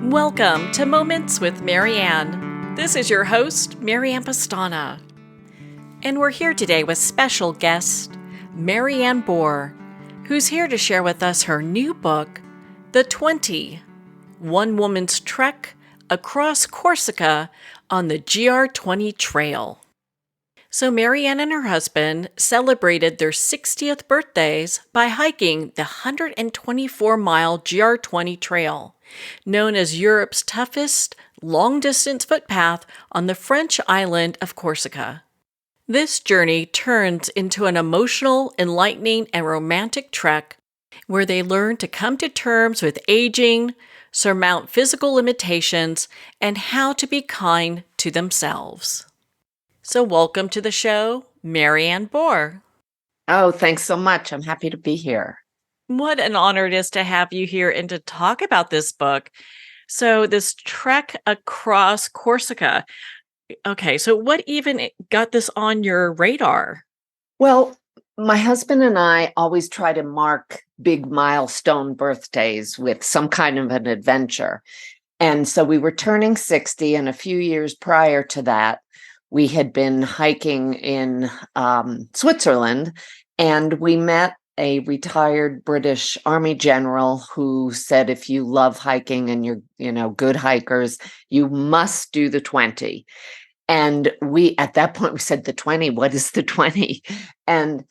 Welcome to Moments with Marianne. This is your host, Marianne Pastana. And we're here today with special guest, Marianne Bohr, who's here to share with us her new book, The 20, One Woman's Trek Across Corsica on the GR20 Trail. So Marianne and her husband celebrated their 60th birthdays by hiking the 124-mile GR20 Trail, known as Europe's toughest long-distance footpath on the French island of Corsica. This journey turns into an emotional, enlightening, and romantic trek where they learn to come to terms with aging, surmount physical limitations, and how to be kind to themselves. So welcome to the show, Marianne Bohr. Oh, thanks so much. I'm happy to be here. What an honor it is to have you here and to talk about this book. So this trek across Corsica. Okay, so what even got this on your radar? Well, my husband and I always try to mark big milestone birthdays with some kind of an adventure. And so we were turning 60, and a few years prior to that, we had been hiking in Switzerland, and we met a retired British Army general who said, if you love hiking and you're, good hikers, you must do the 20. And at that point, we said, the 20, what is the 20? And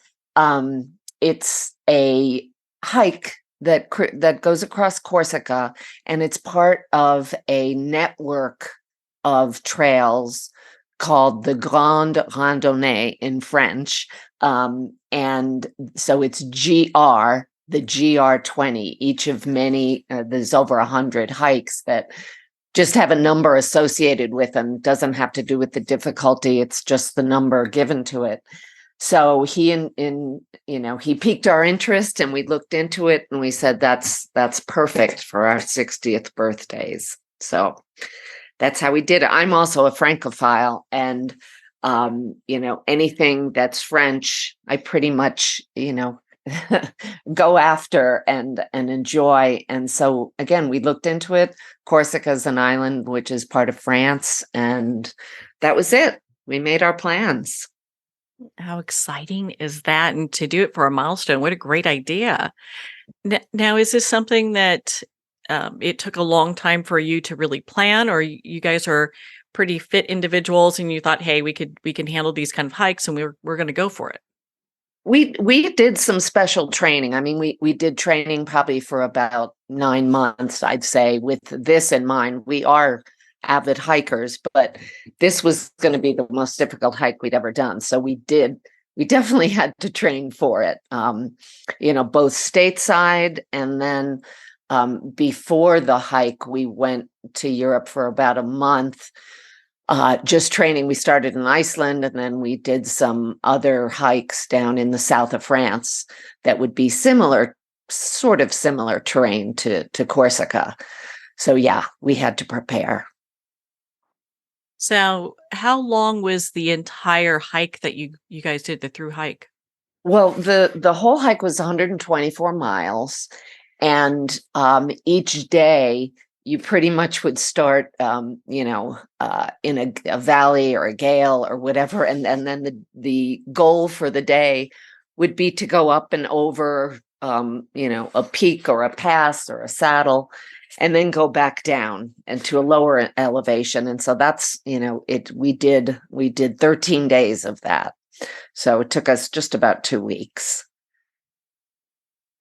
it's a hike that goes across Corsica, and it's part of a network of trails called the Grande Randonnée in French. And so it's the GR20, each of many, there's over 100 hikes that just have a number associated with them. Doesn't have to do with the difficulty. It's just the number given to it. So he he piqued our interest, and we looked into it, and we said, that's perfect for our 60th birthdays. So that's how we did it. I'm also a Francophile, and anything that's French, I pretty much, go after and enjoy. And so again, we looked into it. Corsica is an island which is part of France, and that was it. We made our plans. How exciting is that? And to do it for a milestone, what a great idea. Now, is this something that it took a long time for you to really plan, or you guys are pretty fit individuals and you thought, hey, we can handle these kind of hikes, and we're going to go for it? We did some special training. I mean, we did training probably for about 9 months, I'd say, with this in mind. We are avid hikers, but this was going to be the most difficult hike we'd ever done. So we definitely had to train for it, both stateside, and then before the hike, we went to Europe for about a month, just training. We started in Iceland, and then we did some other hikes down in the south of France that would be sort of similar terrain to Corsica. So yeah, we had to prepare. So how long was the entire hike that you guys did, the through hike? Well, the whole hike was 124 miles. And each day you pretty much would start, in a valley or a gale or whatever. And then the goal for the day would be to go up and over, a peak or a pass or a saddle, and then go back down and to a lower elevation. And so that's, we did 13 days of that. So it took us just about 2 weeks.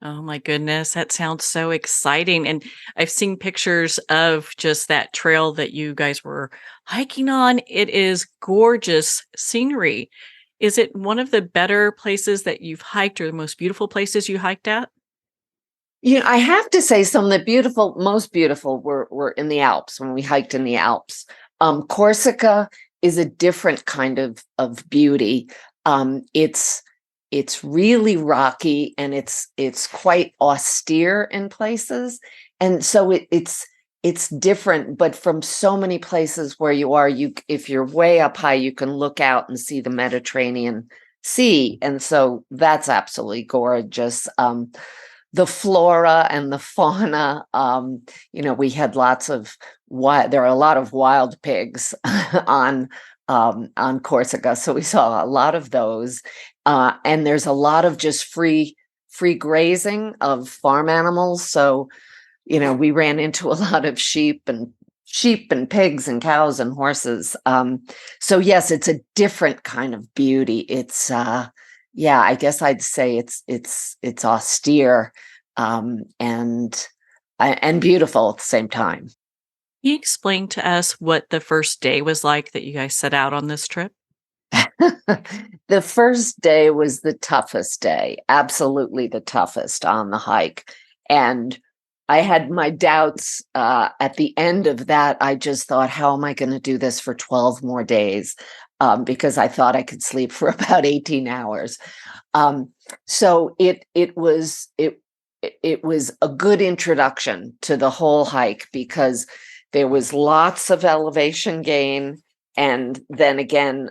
Oh my goodness, that sounds so exciting. And I've seen pictures of just that trail that you guys were hiking on. It is gorgeous scenery. Is it one of the better places that you've hiked, or the most beautiful places you hiked at? I have to say some of the most beautiful were in the Alps, when we hiked in the Alps. Corsica is a different kind of beauty. It's really rocky, and it's quite austere in places. And so it's different, but from so many places where you are, if you're way up high, you can look out and see the Mediterranean Sea. And so that's absolutely gorgeous. the flora and the fauna. We had lots of there are a lot of wild pigs on Corsica, so we saw a lot of those. And there's a lot of just free grazing of farm animals. So, we ran into a lot of sheep and pigs and cows and horses. So yes, it's a different kind of beauty. It's yeah, I guess I'd say it's austere, and beautiful at the same time. Can you explain to us what the first day was like that you guys set out on this trip? The first day was the toughest day, absolutely the toughest on the hike. And I had my doubts at the end of that. I just thought, how am I going to do this for 12 more days? Because I thought I could sleep for about 18 hours. So it was a good introduction to the whole hike, because there was lots of elevation gain, and then again,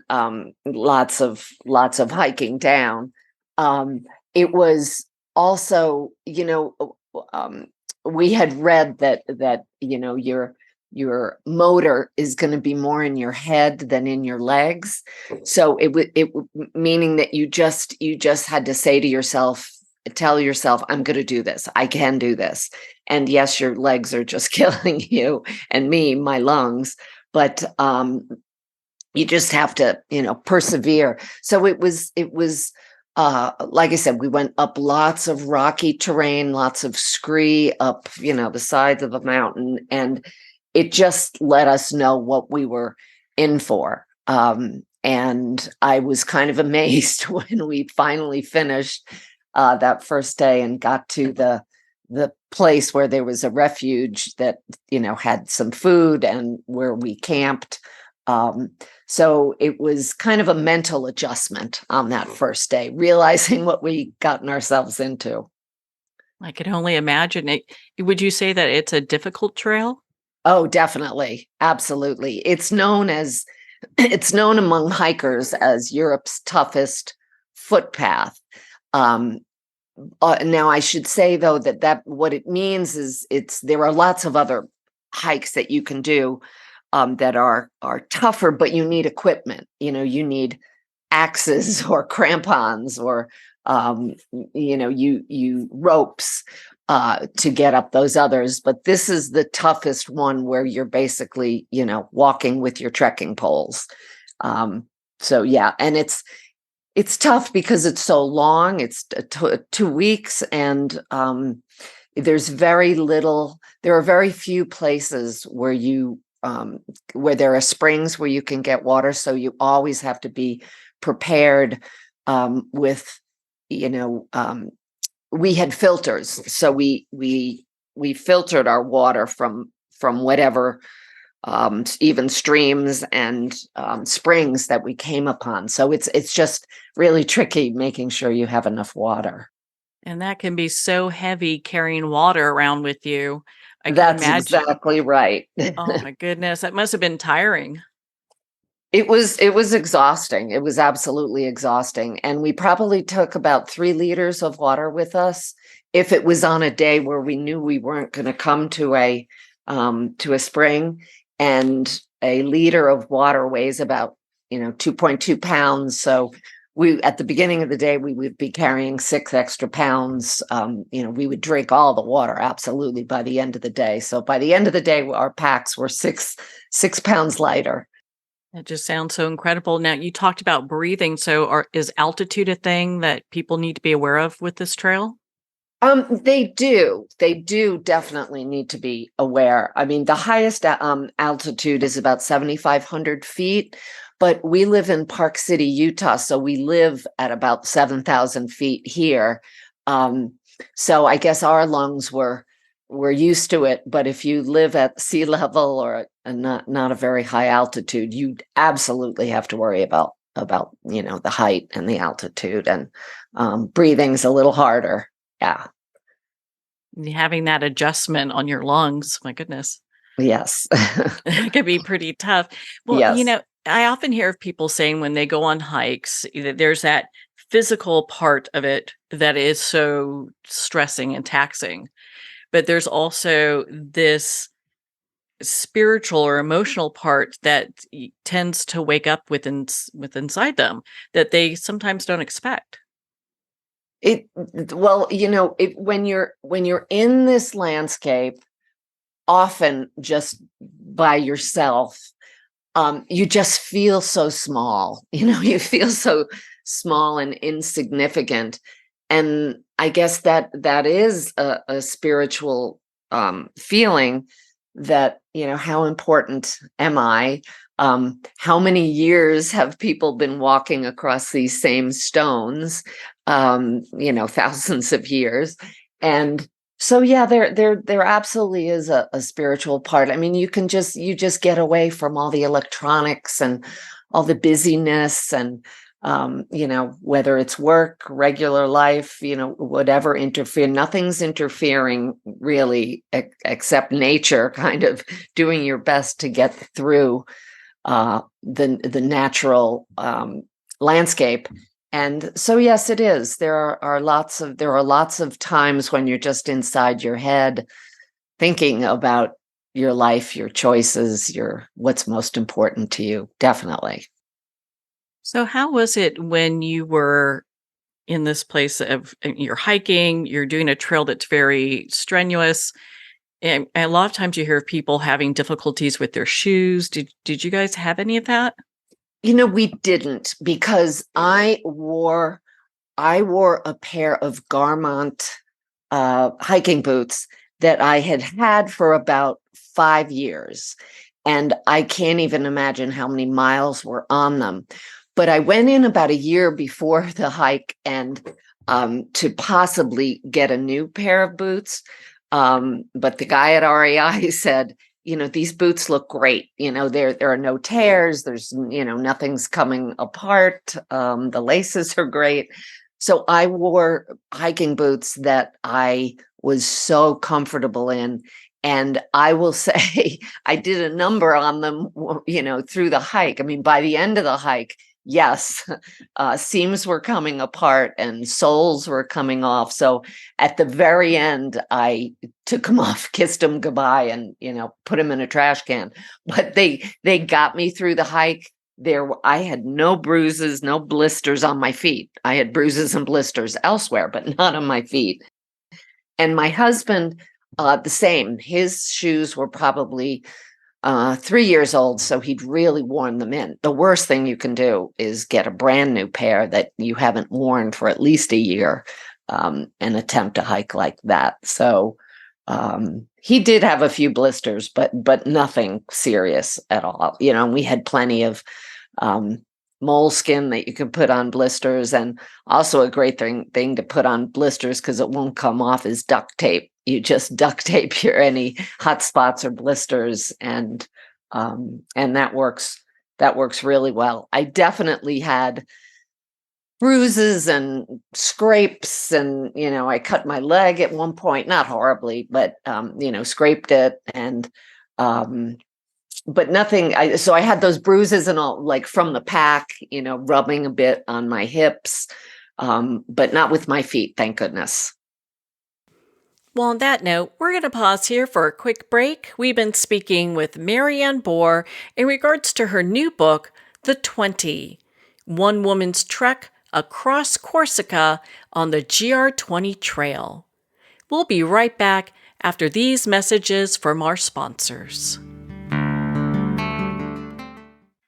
lots of hiking down. It was also, we had read that your motor is going to be more in your head than in your legs. So meaning that you just had to say to yourself, tell yourself, I'm going to do this. I can do this. And yes, your legs are just killing you and me, my lungs, but you just have to, persevere. So it was like I said, we went up lots of rocky terrain, lots of scree up, the sides of a mountain, and it just let us know what we were in for. And I was kind of amazed when we finally finished that first day and got to the place where there was a refuge that, had some food and where we camped. So it was kind of a mental adjustment on that first day, realizing what we gotten ourselves into. I can only imagine it. Would you say that it's a difficult trail? Oh, definitely. Absolutely. It's known among hikers as Europe's toughest footpath. Now I should say though that what it means is there are lots of other hikes that you can do that are tougher, but you need equipment. You need axes or crampons or you ropes to get up those others. But this is the toughest one, where you're basically walking with your trekking poles. So yeah, and it's tough because it's so long. It's 2 weeks, and there's very little. There are very few places where where there are springs where you can get water. So you always have to be prepared with, we had filters. So we filtered our water from whatever, even streams and springs that we came upon. So it's just really tricky making sure you have enough water. And that can be so heavy carrying water around with you. I can That's imagine. exactly right. Oh my goodness, that must have been tiring. It was exhausting. It was absolutely exhausting. And we probably took about 3 liters of water with us. If it was on a day where we knew we weren't going to come to a spring, and a liter of water weighs about 2.2 pounds. So we, at the beginning of the day, we would be carrying 6 extra pounds. We would drink all the water absolutely by the end of the day. So by the end of the day, our packs were 6 pounds lighter. That just sounds so incredible. Now, you talked about breathing. So is altitude a thing that people need to be aware of with this trail? They do. They do definitely need to be aware. I mean, the highest altitude is about 7,500 feet, but we live in Park City, Utah, so we live at about 7,000 feet here. So I guess our lungs were used to it. But if you live at sea level or not a very high altitude, you absolutely have to worry about the height and the altitude, and breathing's a little harder. Yeah. Having that adjustment on your lungs, my goodness, Yes. it could be pretty tough. Well, Yes. I often hear of people saying when they go on hikes, there's that physical part of it that is so stressing and taxing, but there's also this spiritual or emotional part that tends to wake up inside them that they sometimes don't expect. When you're in this landscape, often just by yourself, you just feel so small. You feel so small and insignificant, and I guess that is a spiritual feeling that, how important am I? How many years have people been walking across these same stones? Thousands of years. And so, yeah, there absolutely is a spiritual part. I mean, you just get away from all the electronics and all the busyness and, whether it's work, regular life, whatever nothing's interfering really, except nature kind of doing your best to get through the natural landscape. And so, yes, it is. There are lots of times when you're just inside your head thinking about your life, your choices, what's most important to you. Definitely. So how was it when you were in this place of you're hiking, you're doing a trail that's very strenuous, and a lot of times you hear of people having difficulties with their shoes. Did you guys have any of that? We didn't, because I wore a pair of Garmont hiking boots that I had for about 5 years. And I can't even imagine how many miles were on them. But I went in about a year before the hike and to possibly get a new pair of boots. But the guy at REI said, these boots look great. There are no tears. There's, nothing's coming apart. The laces are great. So I wore hiking boots that I was so comfortable in. And I will say I did a number on them, through the hike. I mean, by the end of the hike, yes, seams were coming apart and soles were coming off. So at the very end, I took them off, kissed them goodbye, and put them in a trash can. But they got me through the hike. I had no bruises, no blisters on my feet. I had bruises and blisters elsewhere, but not on my feet. And my husband, the same. His shoes were probably 3 years old, so he'd really worn them in. The worst thing you can do is get a brand new pair that you haven't worn for at least a year, and attempt to hike like that. So he did have a few blisters, but nothing serious at all. We had plenty of moleskin that you could put on blisters, and also a great thing to put on blisters because it won't come off is duct tape. You just duct tape any hot spots or blisters, and that works really well. I definitely had bruises and scrapes, and I cut my leg at one point, not horribly, but scraped it, and but nothing. So I had those bruises and all, like from the pack, rubbing a bit on my hips, but not with my feet, thank goodness. Well, on that note, we're going to pause here for a quick break. We've been speaking with Marianne Bohr in regards to her new book, The 20, One Woman's Trek Across Corsica on the GR20 Trail. We'll be right back after these messages from our sponsors.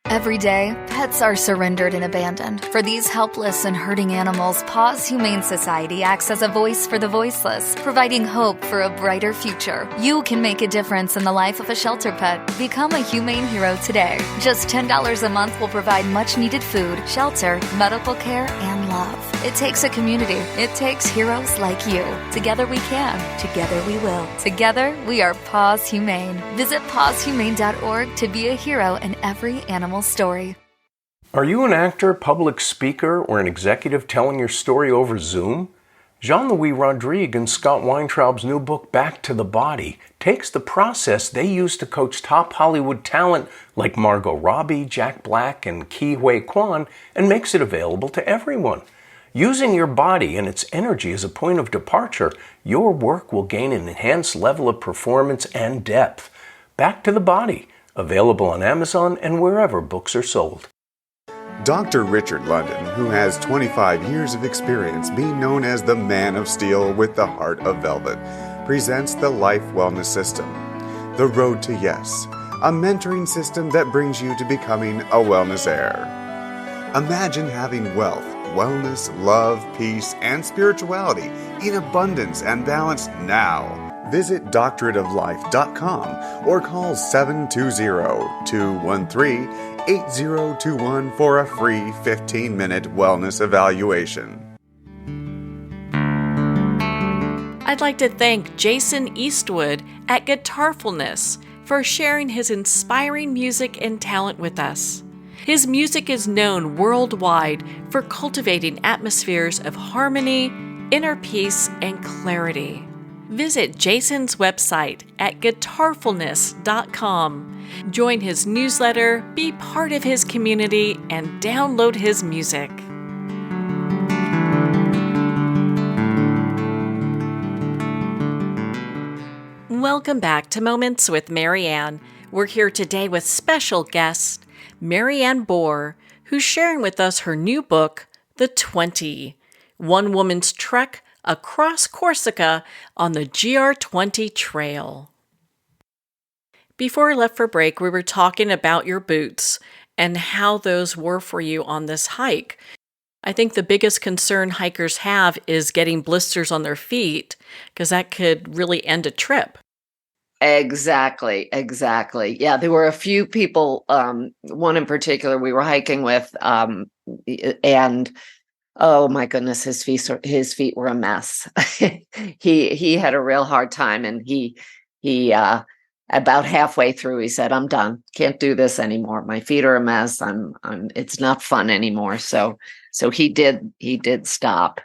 Every day, pets are surrendered and abandoned. For these helpless and hurting animals, Paws Humane Society acts as a voice for the voiceless, providing hope for a brighter future. You can make a difference in the life of a shelter pet. Become a humane hero today. Just $10 a month will provide much-needed food, shelter, medical care, and love. It takes a community. It takes heroes like you. Together we can. Together we will. Together we are Paws Humane. Visit pawshumane.org to be a hero in every animal story. Are you an actor, public speaker, or an executive telling your story over Zoom? Jean-Louis Rodrigue and Scott Weintraub's new book, Back to the Body, takes the process they use to coach top Hollywood talent like Margot Robbie, Jack Black, and Ke Huy Quan and makes it available to everyone. Using your body and its energy as a point of departure, your work will gain an enhanced level of performance and depth. Back to the Body, available on Amazon and wherever books are sold. Dr. Richard London, who has 25 years of experience being known as the Man of Steel with the Heart of Velvet, presents the Life Wellness System, The Road to Yes, a mentoring system that brings you to becoming a wellness heir. Imagine having wealth, wellness, love, peace, and spirituality in abundance and balance now. Visit doctorateoflife.com or call 720-213-8021 for a free 15-minute wellness evaluation. I'd like to thank Jason Eastwood at Guitarfulness for sharing his inspiring music and talent with us. His music is known worldwide for cultivating atmospheres of harmony, inner peace, and clarity. Visit Jason's website at guitarfulness.com. Join his newsletter, be part of his community, and download his music. Welcome back to Moments with Marianne. We're here today with special guest, Marianne Bohr, who's sharing with us her new book, The 20, One Woman's Trek Across Corsica on the GR20 Trail. Before we left for break, we were talking about your boots and how those were for you on this hike. I think the biggest concern hikers have is getting blisters on their feet, because that could really end a trip. Exactly. Yeah, there were a few people, one in particular we were hiking with, and oh my goodness, his feet were a mess. He had a real hard time, and he about halfway through he said, "I'm done. Can't do this anymore. My feet are a mess. It's not fun anymore." So he did stop,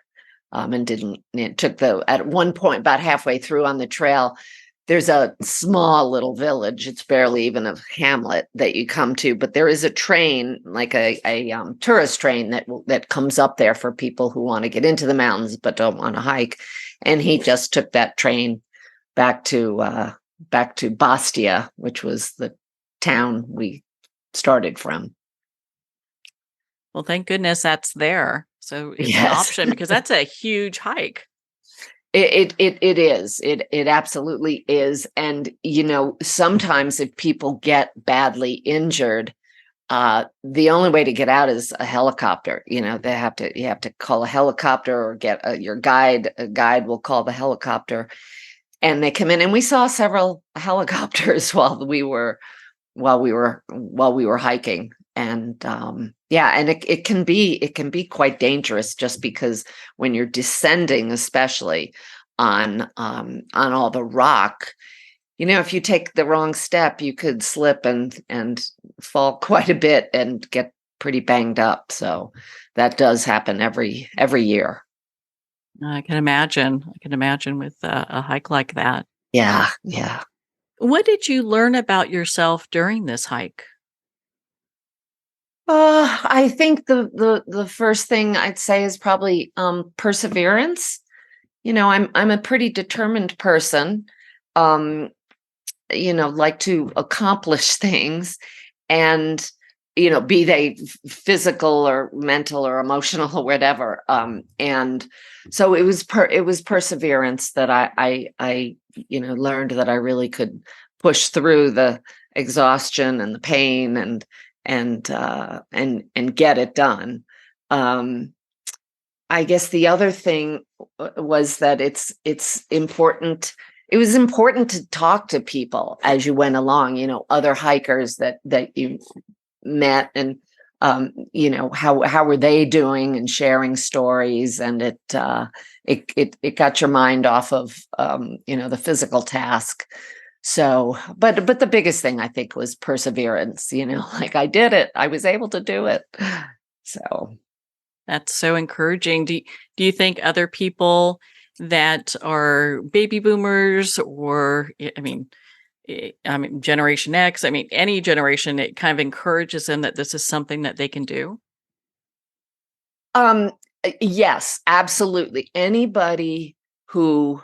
and didn't. It took at one point about halfway through on the trail. There's a small little village. It's barely even a hamlet that you come to, but there is a train, like a tourist train that comes up there for people who want to get into the mountains but don't want to hike. And he just took that train back to Bastia, which was the town we started from. Well, thank goodness that's there. So it's an Yes. option, because that's a huge hike. It is. It absolutely is. And, sometimes if people get badly injured, the only way to get out is a helicopter. You have to call a helicopter or get your guide. A guide will call the helicopter, and they come in. And we saw several helicopters while we were hiking. And and it can be quite dangerous, just because when you're descending, especially on all the rock, if you take the wrong step, you could slip and fall quite a bit and get pretty banged up. So that does happen every year. I can imagine with a hike like that. Yeah. What did you learn about yourself during this hike? I think the first thing I'd say is probably perseverance. I'm a pretty determined person. Like to accomplish things, and be they physical or mental or emotional or whatever. And so it was perseverance that I learned that I really could push through the exhaustion and the pain and get it done. I guess the other thing was that it's important. It was important to talk to people as you went along, other hikers that you met, and how were they doing, and sharing stories, and it got your mind off of the physical task. So, but the biggest thing I think was perseverance, like I did it. I was able to do it. So that's so encouraging. Do you think other people that are baby boomers, or Generation X, any generation, it kind of encourages them that this is something that they can do? Yes, absolutely. Anybody who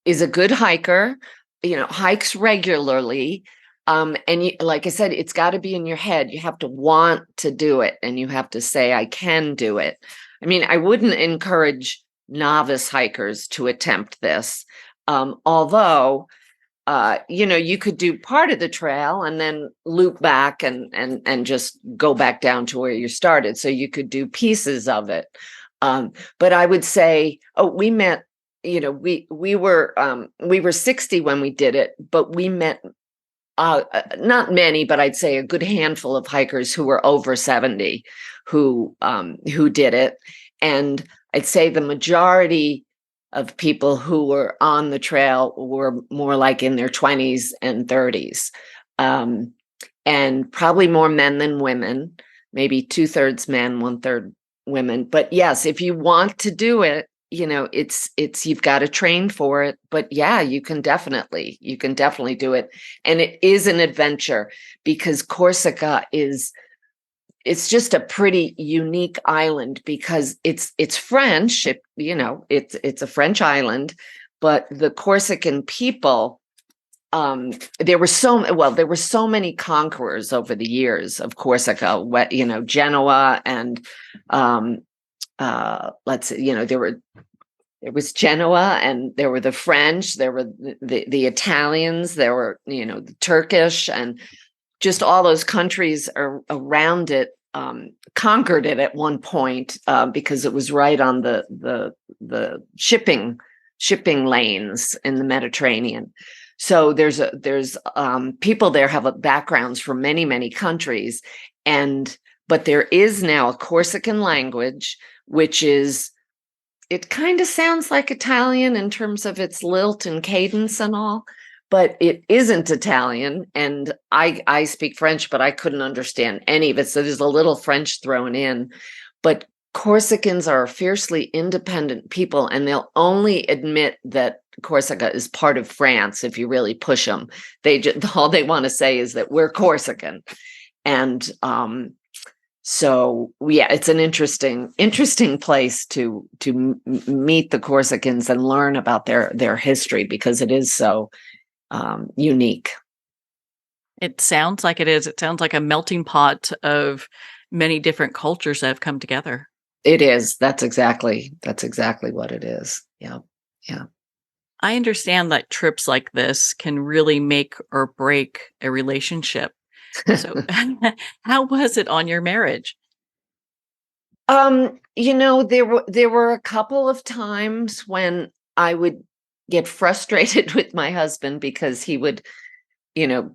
is a good hiker, hikes regularly. And like I said, it's got to be in your head. You have to want to do it, and you have to say, I can do it. I mean, I wouldn't encourage novice hikers to attempt this. Although, you could do part of the trail and then loop back and just go back down to where you started. So you could do pieces of it. But I would say, we met, we were 60 when we did it, but we met not many, but I'd say a good handful of hikers who were over 70 who did it. And I'd say the majority of people who were on the trail were more like in their 20s and 30s, and probably more men than women, maybe 2/3 men, 1/3 women. But yes, if you want to do it, it's you've got to train for it. But yeah, you can definitely do it. And it is an adventure, because Corsica it's just a pretty unique island, because it's French. It's a French island, but the Corsican people, there were so many conquerors over the years of Corsica. Genoa and let's see, there was Genoa, and there were the French, there were the Italians, there were the Turkish, and just all those countries around it conquered it at one point, because it was right on the shipping lanes in the Mediterranean. So there's people there have backgrounds from many countries, but there is now a Corsican language, which it kind of sounds like Italian in terms of its lilt and cadence and all, but it isn't Italian. And I speak French, but I couldn't understand any of it. So there's a little French thrown in. But Corsicans are a fiercely independent people, and they'll only admit that Corsica is part of France if you really push them. All they want to say is that we're Corsican. And so yeah, it's an interesting place to meet the Corsicans and learn about their history, because it is so unique. It sounds like it is. It sounds like a melting pot of many different cultures that have come together. It is. That's exactly what it is. Yeah. Yeah. I understand that trips like this can really make or break a relationship. So how was it on your marriage? There were a couple of times when I would get frustrated with my husband, because he would,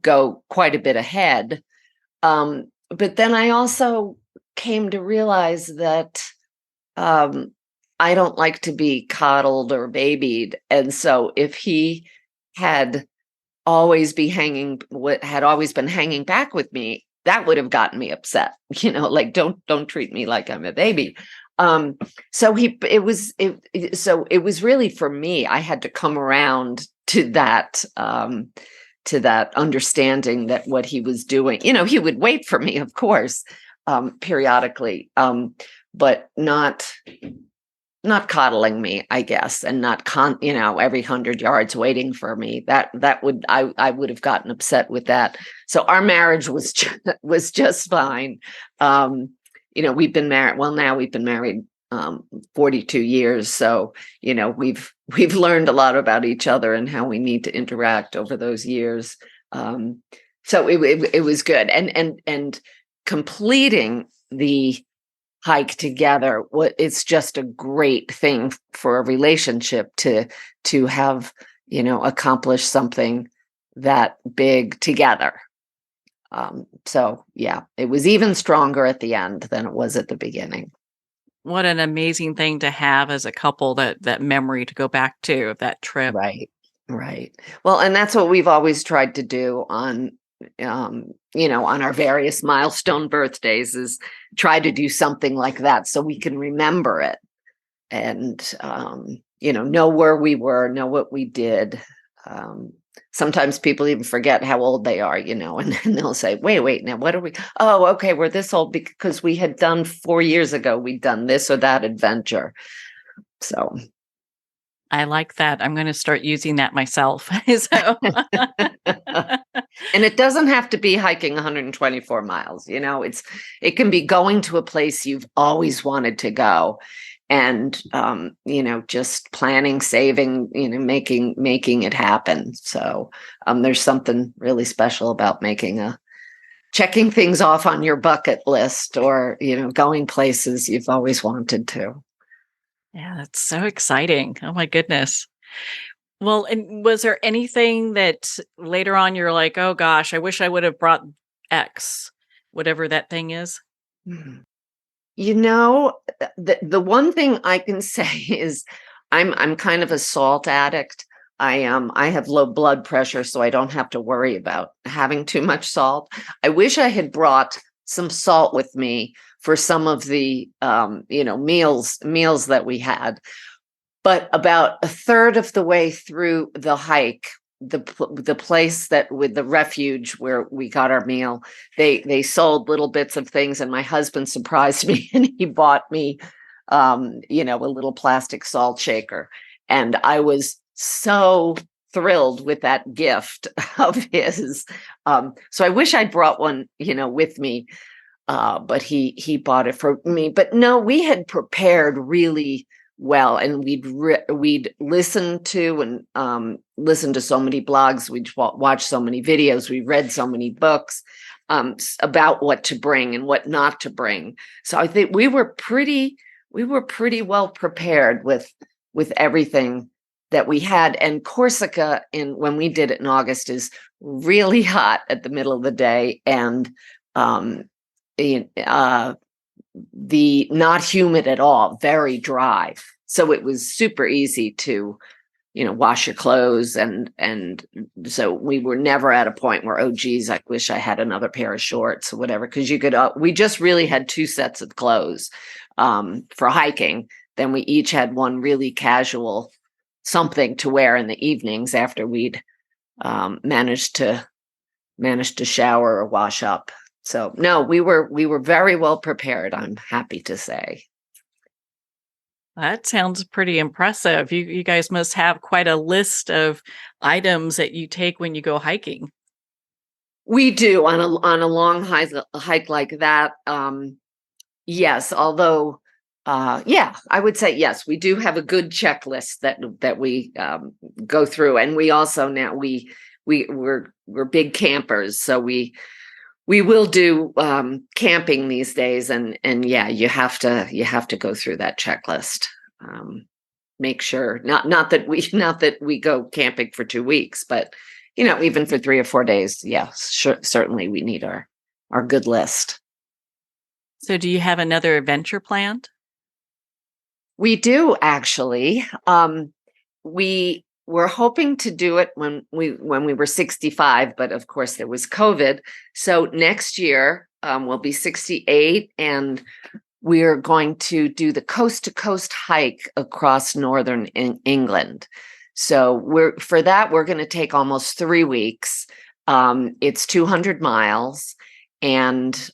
go quite a bit ahead. But then I also came to realize that I don't like to be coddled or babied. And so if he had always been hanging back with me, that would have gotten me upset. Like, don't treat me like I'm a baby. So it was really, for me, I had to come around to that understanding that what he was doing, he would wait for me, of course, periodically, but not coddling me, I guess, and not every 100 yards waiting for me. I would have gotten upset with that. So our marriage was just fine. We've been married. Well, now we've been married 42 years. So, we've learned a lot about each other and how we need to interact over those years. So it was good. And completing the hike together, it's just a great thing for a relationship to have, accomplished something that big together. So yeah, it was even stronger at the end than it was at the beginning. What an amazing thing to have as a couple, that memory to go back to of that trip. Right. Well, and that's what we've always tried to do on our various milestone birthdays, is try to do something like that so we can remember it and, know where we were, know what we did. sometimes people even forget how old they are, and they'll say, wait, now what are we? Oh, okay, we're this old because we had done 4 years ago, we'd done this or that adventure. So I like that. I'm going to start using that myself. So, and it doesn't have to be hiking 124 miles. It can be going to a place you've always wanted to go, and just planning, saving, making it happen. So there's something really special about checking things off on your bucket list, or going places you've always wanted to. yeah, that's so exciting. Oh my goodness. Well, and was there anything that later on you're like, oh gosh, I wish I would have brought X, whatever that thing is? Mhm. The one thing I can say is I'm kind of a salt addict. I have low blood pressure, so I don't have to worry about having too much salt. I wish I had brought some salt with me for some of the meals that we had. But about a third of the way through the hike, the place that with the refuge where we got our meal, they sold little bits of things, and my husband surprised me and he bought me a little plastic salt shaker, and I was so thrilled with that gift of his. So I wish I'd brought one with me, but he bought it for me. But no, we had prepared really well, and we'd listen to so many blogs, we'd watch so many videos, we read so many books about what to bring and what not to bring. So I think we were pretty well prepared with everything that we had. And Corsica, when we did it in August, is really hot at the middle of the day, and the not humid at all, very dry. So it was super easy to, wash your clothes. And so we were never at a point where, oh, geez, I wish I had another pair of shorts or whatever. Because we just really had 2 sets of clothes for hiking. Then we each had one really casual something to wear in the evenings after we'd managed to shower or wash up. So no, we were very well prepared, I'm happy to say. That sounds pretty impressive. You guys must have quite a list of items that you take when you go hiking. We do on a long hike like that. Yes, although I would say yes, we do have a good checklist that we go through, and we also now we're big campers, so we will do camping these days, and yeah, you have to go through that checklist. Make sure not that we go camping for 2 weeks, but even for 3 or 4 days, yes, certainly we need our good list. So do you have another adventure planned? We do, actually. We were hoping to do it when we were 65, but of course there was COVID. So next year we'll be 68, and we're going to do the coast to coast hike across northern England. So we're going to take almost 3 weeks. It's 200 miles, and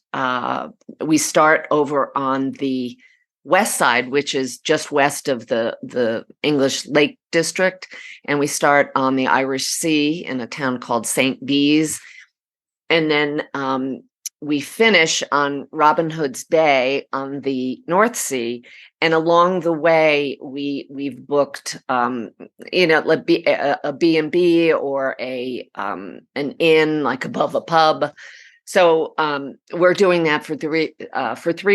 we start over on the west side, which is just west of the English Lake District, and we start on the Irish Sea in a town called St. Bees, and then we finish on Robin Hood's Bay on the North Sea. And along the way, we've booked a B&B or an inn, like above a pub. So we're doing that for 3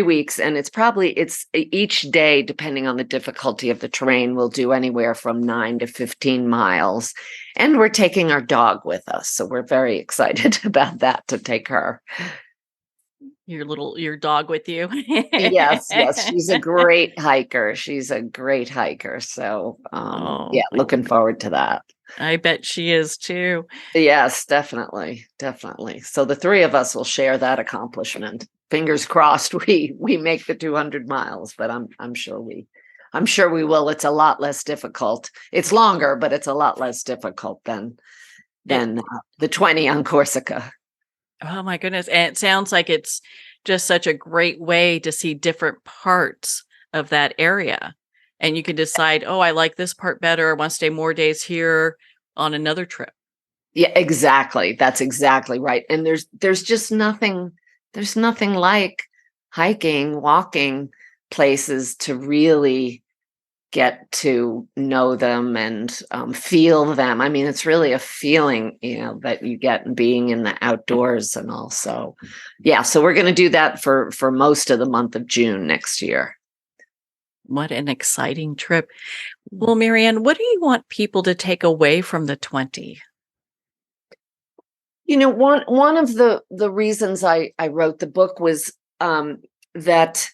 weeks, and it's each day, depending on the difficulty of the terrain, we'll do anywhere from 9 to 15 miles, and we're taking our dog with us. So we're very excited about that, to take her. Your dog with you? Yes, she's a great hiker. So looking forward to that. I bet she is too. Yes, definitely. So the 3 of us will share that accomplishment. Fingers crossed we make the 200 miles, but I'm sure we will. It's a lot less difficult. It's longer, but it's a lot less difficult than than the 20 on Corsica. Oh my goodness. And it sounds like it's just such a great way to see different parts of that area. And you can decide, oh, I like this part better. I want to stay more days here on another trip. Yeah, exactly. That's exactly right. And there's just nothing like hiking, walking places to really get to know them and feel them. I mean, it's really a feeling, that you get being in the outdoors. And also, yeah, so we're going to do that for most of the month of June next year. What an exciting trip. Well, Marianne, what do you want people to take away from the 20? One of the reasons I wrote the book was that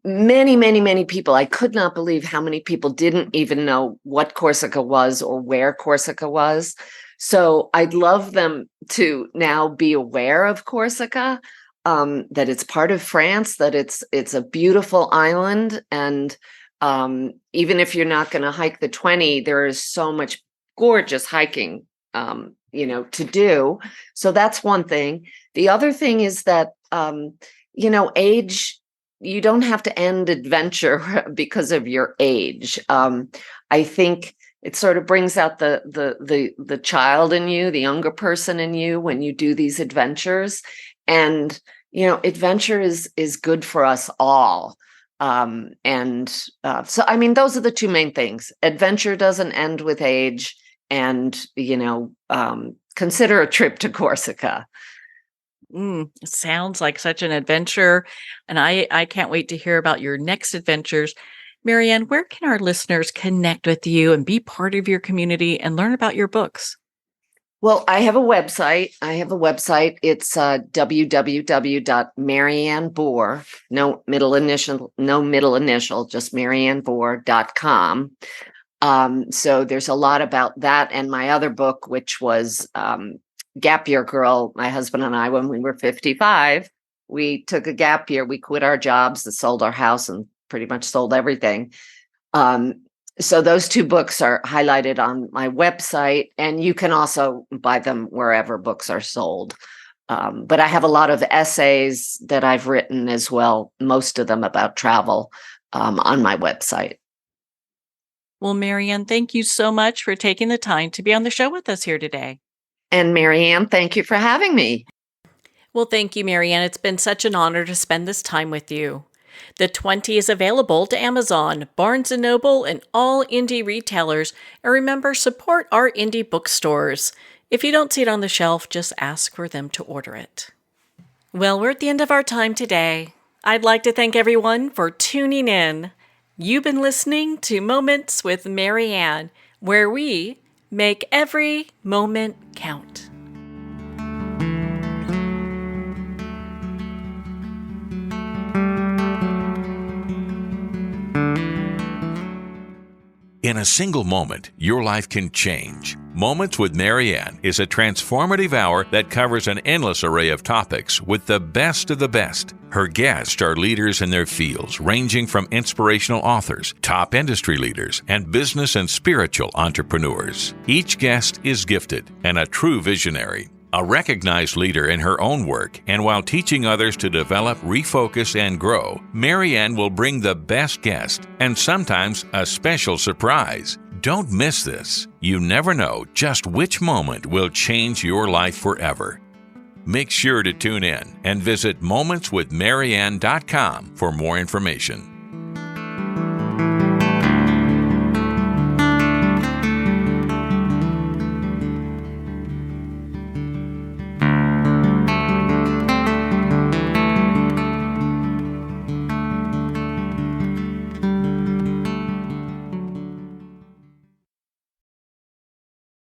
many people, I could not believe how many people didn't even know what Corsica was or where Corsica was. So I'd love them to now be aware of Corsica, that it's part of France, that it's a beautiful island. And even if you're not going to hike the 20, there is so much gorgeous hiking, to do. So that's one thing. The other thing is that, age, you don't have to end adventure because of your age. I think it sort of brings out the child in you, the younger person in you when you do these adventures. And, adventure is good for us all. So, I mean, those are the two main things. Adventure doesn't end with age, and, consider a trip to Corsica. It sounds like such an adventure. And I can't wait to hear about your next adventures. Marianne, where can our listeners connect with you and be part of your community and learn about your books? Well, I have a website. It's www.Marianne Bohr, no middle initial, just mariannebohr.com. So there's a lot about that. And my other book, which was Gap Year Girl, my husband and I, when we were 55, we took a gap year. We quit our jobs and sold our house and pretty much sold everything. So those two books are highlighted on my website, and you can also buy them wherever books are sold. But I have a lot of essays that I've written as well, most of them about travel, on my website. Well, Marianne, thank you so much for taking the time to be on the show with us here today. And Marianne, thank you for having me. Well, thank you, Marianne. It's been such an honor to spend this time with you. The 20 is available to Amazon, Barnes & Noble, and all indie retailers. And remember, support our indie bookstores. If you don't see it on the shelf, just ask for them to order it. Well, we're at the end of our time today. I'd like to thank everyone for tuning in. You've been listening to Moments with Marianne, where we make every moment count. In a single moment, your life can change. Moments with Marianne is a transformative hour that covers an endless array of topics with the best of the best. Her guests are leaders in their fields, ranging from inspirational authors, top industry leaders, and business and spiritual entrepreneurs. Each guest is gifted and a true visionary, a recognized leader in her own work, and while teaching others to develop, refocus, and grow, Marianne will bring the best guest and sometimes a special surprise. Don't miss this. You never know just which moment will change your life forever. Make sure to tune in and visit momentswithmarianne.com for more information.